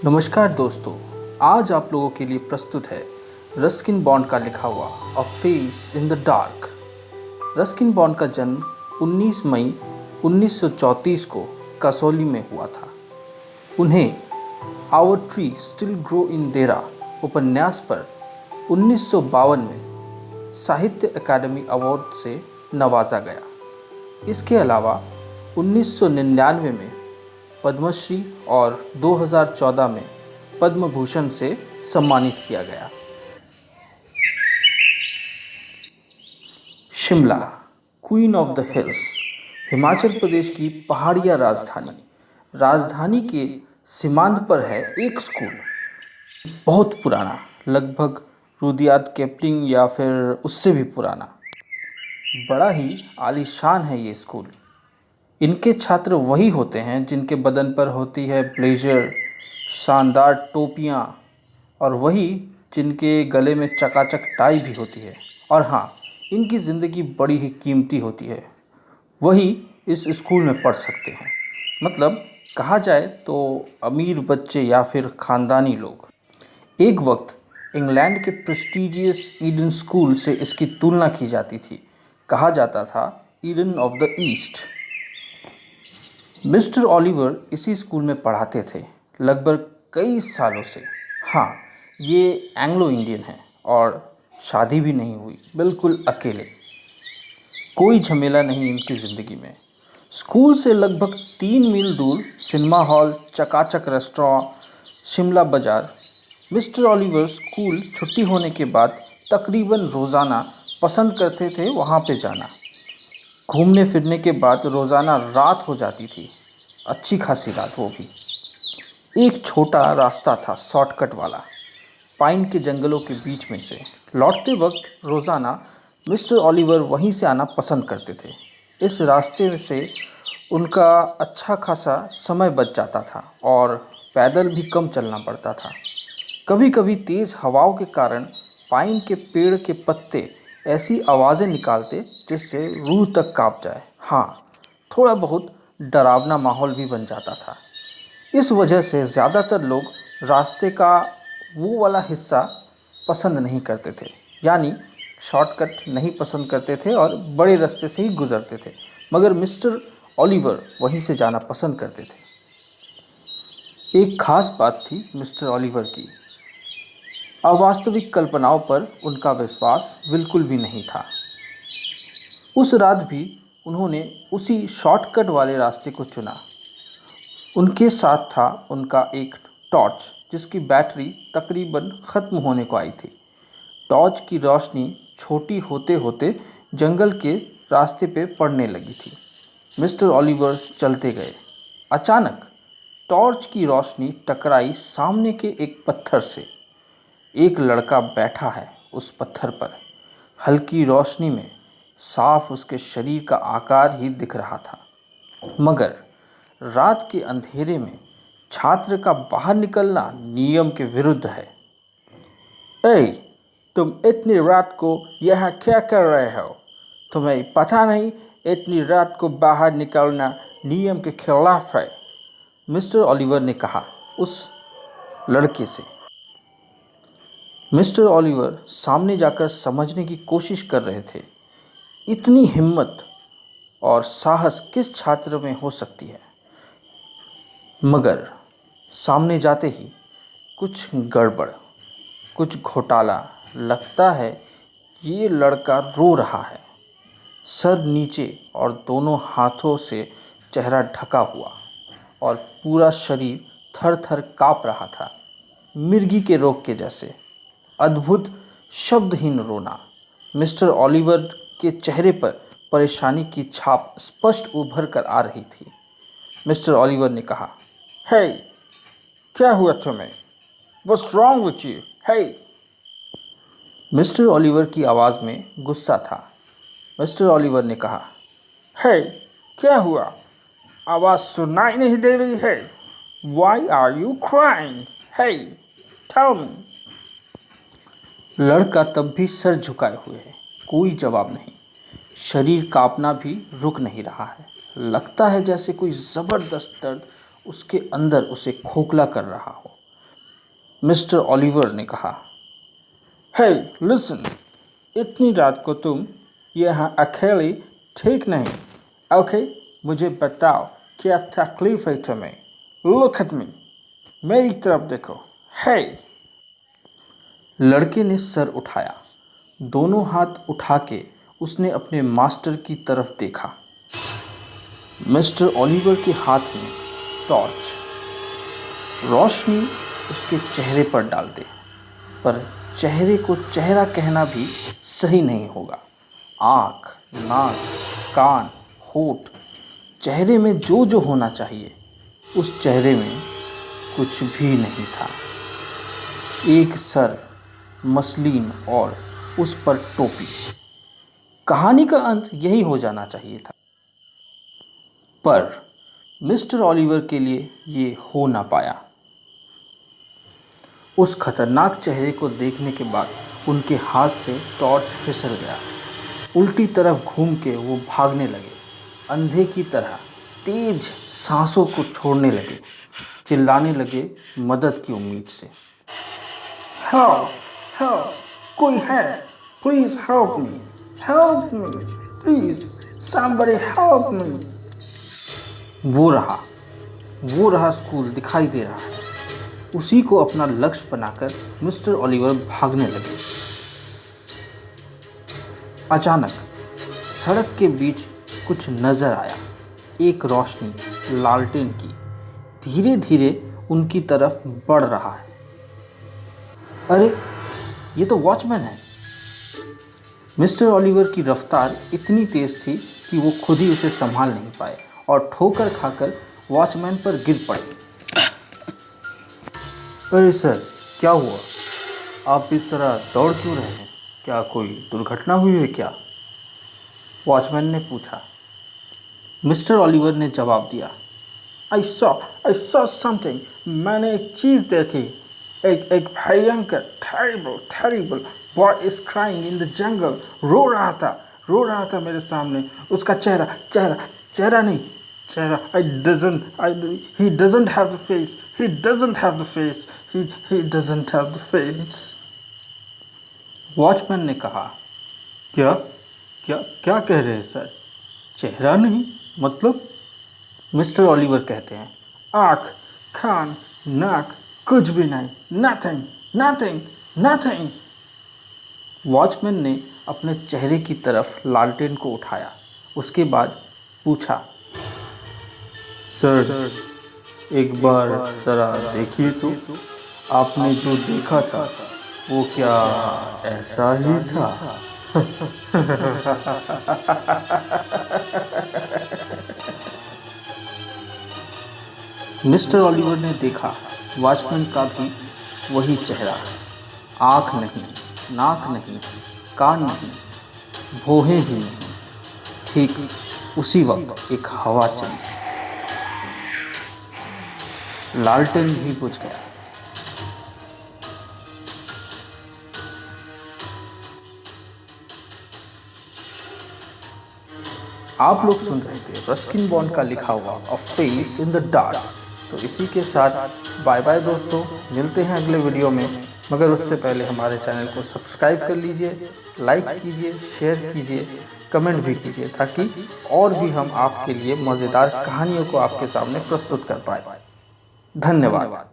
नमस्कार दोस्तों, आज आप लोगों के लिए प्रस्तुत है रस्किन बॉन्ड का लिखा हुआ अ face in the dark. Ruskin bond का जन्म 19 मई 1934 को कसौली में हुआ था। उन्हें our tree still grow in Dehra उपन्यास पर 1952 में साहित्य अकादमी अवार्ड से नवाजा गया। इसके अलावा 1999 में पद्मश्री और 2014 में पद्म भूषण से सम्मानित किया गया। Shimla, queen of the hills, Himachal Pradesh की पहाड़िया राजधानी के सीमांत पर है एक स्कूल, बहुत पुराना, लगभग रुडयार्ड किपलिंग या फिर उससे भी पुराना। बड़ा ही आलीशान है ये स्कूल। इनके छात्र वही होते हैं जिनके बदन पर होती है ब्लेजर, शानदार टोपियाँ, और वही जिनके गले में चकाचक टाई भी होती है। और हाँ, इनकी ज़िंदगी बड़ी ही कीमती होती है। वही इस स्कूल में पढ़ सकते हैं, मतलब कहा जाए तो अमीर बच्चे या फिर ख़ानदानी लोग। एक वक्त इंग्लैंड के प्रेस्टीजियस ईडन स्कूल से इसकी तुलना की जाती थी। कहा जाता था Eden of the east. Mister Oliver इसी स्कूल में पढ़ाते थे लगभग कई सालों से। हाँ, ये एंग्लो इंडियन है और शादी भी नहीं हुई, बिल्कुल अकेले। कोई झमेला नहीं इनकी ज़िंदगी में। स्कूल से लगभग 3 मील दूर सिनेमा हॉल, चकाचक रेस्टोरेंट, शिमला बाज़ार। मिस्टर ओलिवर स्कूल छुट्टी होने के बाद तकरीबन रोज़ाना पसंद करते थे वहाँ पे जाना। घूमने फिरने के बाद रोज़ाना रात हो जाती थी, अच्छी खासी रात वो भी। एक छोटा रास्ता था शॉर्टकट वाला, पाइन के जंगलों के बीच में से। लौटते वक्त रोज़ाना मिस्टर ओलिवर वहीं से आना पसंद करते थे। इस रास्ते से उनका अच्छा खासा समय बच जाता था और पैदल भी कम चलना पड़ता था। कभी कभी तेज़ हवाओं के कारण पाइन के पेड़ के पत्ते ऐसी आवाज़ें निकालते जिससे रूह तक काँप जाए। हाँ, थोड़ा बहुत डरावना माहौल भी बन जाता था। इस वजह से ज़्यादातर लोग रास्ते का वो वाला हिस्सा पसंद नहीं करते थे, यानी शॉर्टकट नहीं पसंद करते थे और बड़े रास्ते से ही गुज़रते थे। मगर मिस्टर ओलिवर वहीं से जाना पसंद करते थे। एक ख़ास बात थी मिस्टर ओलिवर की, अवास्तविक कल्पनाओं पर उनका विश्वास बिल्कुल भी नहीं था। उस रात भी उन्होंने उसी शॉर्टकट वाले रास्ते को चुना। उनके साथ था उनका एक टॉर्च जिसकी बैटरी तकरीबन ख़त्म होने को आई थी। टॉर्च की रोशनी छोटी होते होते जंगल के रास्ते पे पड़ने लगी थी। मिस्टर ओलिवर चलते गए। अचानक टॉर्च की रोशनी टकराई सामने के एक पत्थर से। एक लड़का बैठा है उस पत्थर पर। हल्की रोशनी में साफ उसके शरीर का आकार ही दिख रहा था। मगर रात के अंधेरे में छात्र का बाहर निकलना नियम के विरुद्ध है। ए, तुम इतनी रात को यहाँ क्या कर रहे हो? तुम्हें पता नहीं इतनी रात को बाहर निकलना नियम के खिलाफ है, मिस्टर ओलिवर ने कहा उस लड़के से। मिस्टर ओलिवर सामने जाकर समझने की कोशिश कर रहे थे। इतनी हिम्मत और साहस किस छात्र में हो सकती है? मगर सामने जाते ही कुछ गड़बड़, कुछ घोटाला। लगता है ये लड़का रो रहा है, सर नीचे और दोनों हाथों से चेहरा ढका हुआ और पूरा शरीर थर थर काँप रहा था, मिर्गी के रोग के जैसे। अद्भुत शब्दहीन रोना। मिस्टर ओलिवर के चेहरे पर परेशानी की छाप स्पष्ट उभर कर आ रही थी। मिस्टर ओलिवर ने कहा, हे, क्या हुआ तुम्हें? What's wrong with you? Hey! Mister Oliver की आवाज़ में गुस्सा था। मिस्टर ओलिवर ने कहा, हे, क्या हुआ? आवाज़ सुनाई नहीं दे रही है? Why are you crying? Hey, tell me. लड़का तब भी सर झुकाए हुए है, कोई जवाब नहीं। शरीर कांपना भी रुक नहीं रहा है। लगता है जैसे कोई ज़बरदस्त दर्द उसके अंदर उसे खोखला कर रहा हो। मिस्टर ओलिवर ने कहा। हे लिसन, इतनी रात को तुम यहाँ अकेले ठीक नहीं। ओके, मुझे बताओ क्या तकलीफ है तुम्हें। लुक एट मी, मेरी तरफ देखो। हे। लड़के ने सर उठाया। दोनों हाथ उठा के उसने अपने मास्टर की तरफ देखा। मिस्टर ओलिवर के हाथ में टॉर्च। रोशनी उसके चेहरे पर डालते, पर चेहरे को चेहरा कहना भी सही नहीं होगा। आँख, नाक, कान, होठ, चेहरे में जो जो होना चाहिए उस चेहरे में कुछ भी नहीं था। एक सर, मसलिन और उस पर टोपी। कहानी का अंत यही हो जाना चाहिए था, पर मिस्टर ओलिवर के लिए ये हो ना पाया। उस खतरनाक चेहरे को देखने के बाद उनके हाथ से टॉर्च फिसल गया। उल्टी तरफ घूम के वो भागने लगे, अंधे की तरह तेज सांसों को छोड़ने लगे, चिल्लाने लगे मदद की उम्मीद से। हेल्प, हेल्प, कोई है, please help me, please somebody help me. वो रहा स्कूल दिखाई दे रहा है। उसी को अपना लक्ष्य बनाकर मिस्टर ओलिवर भागने लगे। अचानक सड़क के बीच कुछ नजर आया। एक रोशनी लालटेन की धीरे धीरे उनकी तरफ बढ़ रहा है। अरे, ये तो वॉचमैन है। मिस्टर ओलिवर की रफ्तार इतनी तेज थी कि वो खुद ही उसे संभाल नहीं पाए और ठोकर खाकर वॉचमैन पर गिर पड़े। अरे सर, क्या हुआ? आप इस तरह दौड़ क्यों रहे हैं? क्या कोई दुर्घटना हुई है क्या? वॉचमैन ने पूछा। मिस्टर ओलिवर ने जवाब दिया, आई सॉ समथिंग। मैंने एक चीज़ देखी। एक भयंकर terrible boy is crying in the jungle। रो रहा था मेरे सामने। उसका चेहरा नहीं, he doesn't have the face। Watchman ने कहा, क्या कह रहे हैं सर? चेहरा नहीं मतलब? मिस्टर ओलिवर कहते हैं, आँख, कान, नाक, कुछ भी नहीं। nothing। वॉचमैन ने अपने चेहरे की तरफ लालटेन को उठाया। उसके बाद पूछा, सर एक बार ज़रा देखिए तो, आपने जो देखा था वो क्या ऐसा ही था? मिस्टर ओलिवर ने देखा वॉचमैन का भी वही चेहरा। आँख नहीं, नाक नहीं, कान नहीं, भौहें भी नहीं। ठीक उसी वक्त एक हवा चली, लालटेन भी बुझ गया। आप लोग सुन रहे थे रस्किन बॉन्ड का लिखा हुआ अ फेस इन द डार्क। तो इसी के साथ बाय बाय दोस्तों, मिलते हैं अगले वीडियो में। मगर उससे पहले हमारे चैनल को सब्सक्राइब कर लीजिए, लाइक कीजिए, शेयर कीजिए, कमेंट भी कीजिए, ताकि और भी हम आपके लिए मज़ेदार कहानियों को आपके सामने प्रस्तुत कर पाए। धन्यवाद।